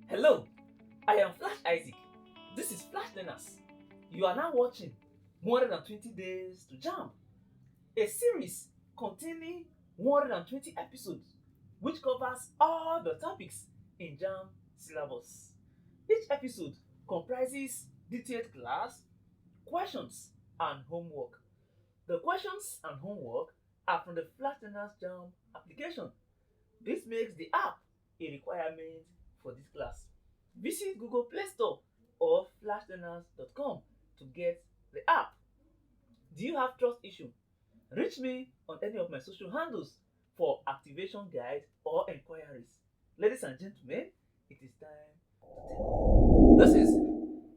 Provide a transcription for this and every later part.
Hello, I am Flash Isaac. This is Flashlearners. You are now watching 120 Days to Jamb, a series containing 120 episodes which covers all the topics in Jamb syllabus. Each episode comprises detailed class, questions, and homework. The questions and homework are from the Flashlearners Jamb application. This makes the app a requirement for this class. Visit Google Play Store or flashlearners.com to get the app. Do you have trust issue? Reach me on any of my social handles for activation guide or enquiries. Ladies and gentlemen, it is time to take. This is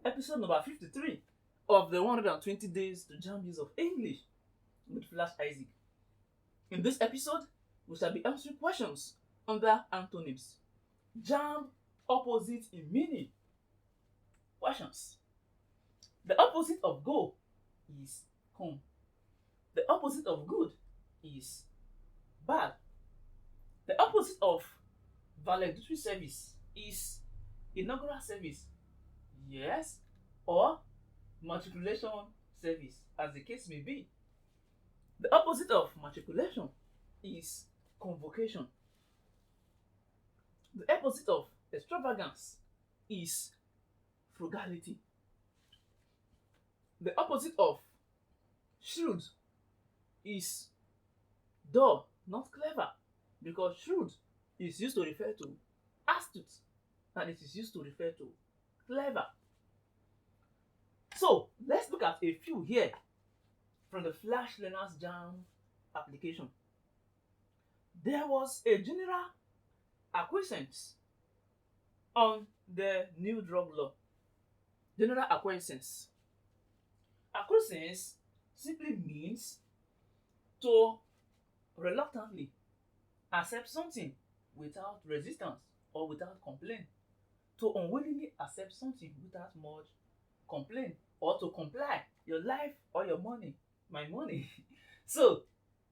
episode number 53 of the 120 Days to Jamb Use of English with Flash Isaac. In this episode, we shall be answering questions under antonyms. Jamb opposite in meaning. Questions. The opposite of go is come. The opposite of good is bad. The opposite of valedictory service is inaugural service, yes, or matriculation service, as the case may be. The opposite of matriculation is convocation. The opposite of extravagance is frugality. The opposite of shrewd is dull, not clever, because shrewd is used to refer to astute and it is used to refer to clever. So let's look at a few here from the Flashlearners Jamb application. There was a general acquiescence on the new drug law. General acquiescence. Acquiescence simply means to reluctantly accept something without resistance or without complaint. To unwillingly accept something without much complaint or to comply. Your life or your money, my money. So,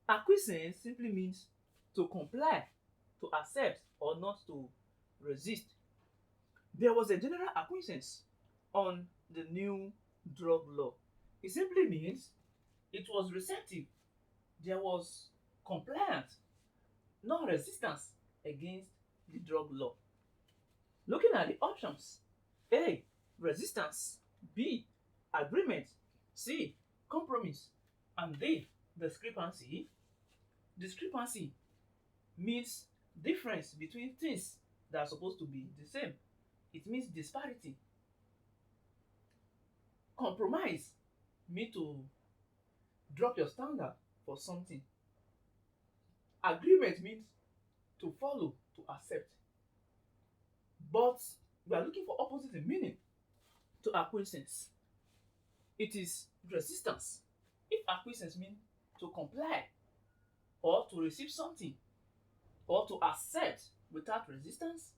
acquiescence simply means to comply, to accept, or not to resist. There was a general acquiescence on the new drug law. It simply means it was receptive. There was compliance, no resistance against the drug law. Looking at the options: A. Resistance, B. Agreement, C. Compromise, and D. Discrepancy. Discrepancy means difference between things that are supposed to be the same. It means disparity. Compromise means to drop your standard for something. Agreement means to follow, to accept. But we are looking for opposite in meaning to acquiescence. It is resistance. If acquiescence means to comply or to receive something or to accept without resistance,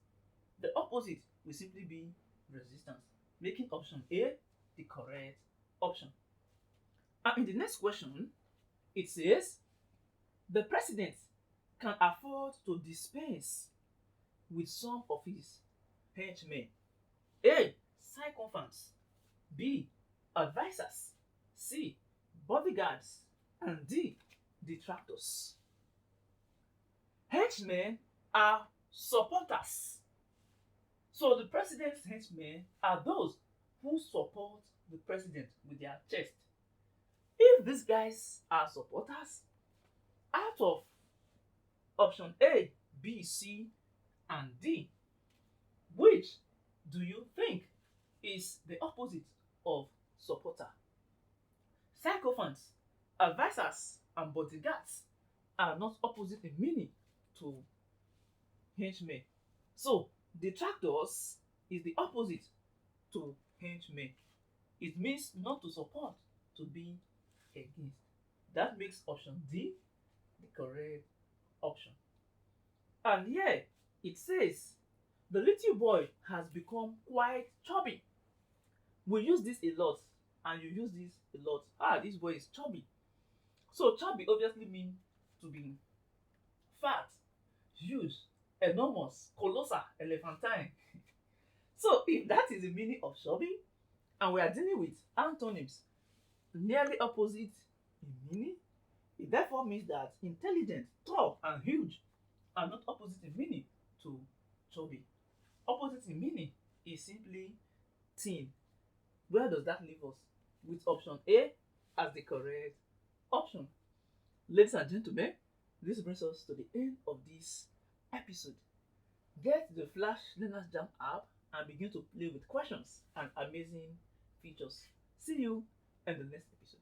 the opposite will simply be resistance, making option A the correct option. And in the next question, it says, the president can afford to dispense with some of his henchmen. A. Sycophants, B. Advisors, C. Bodyguards, and D. Detractors. Henchmen are supporters. So the president's henchmen are those who support the president with their chest. If these guys are supporters, out of option A, B, C, and D, which do you think is the opposite of supporter? Sycophants, advisors, and bodyguards are not opposite in meaning to henchmen. So, detractors is the opposite to henchmen. It means not to support, to be against. That makes option D the correct option. And here it says, the little boy has become quite chubby. We use this a lot, and you use this a lot. This boy is chubby. So chubby obviously means to be fat, huge, enormous, colossal, elephantine. So if that is the meaning of chubby, and we are dealing with antonyms nearly opposite in meaning, it therefore means that intelligent, tall, and huge are not opposite in meaning to chubby. Opposite in meaning is simply thin. Where does that leave us? With option A as the correct option. Ladies and gentlemen, this brings us to the end of this episode. Get the Flash Learners Jam app and begin to play with questions and amazing features. See you in the next episode.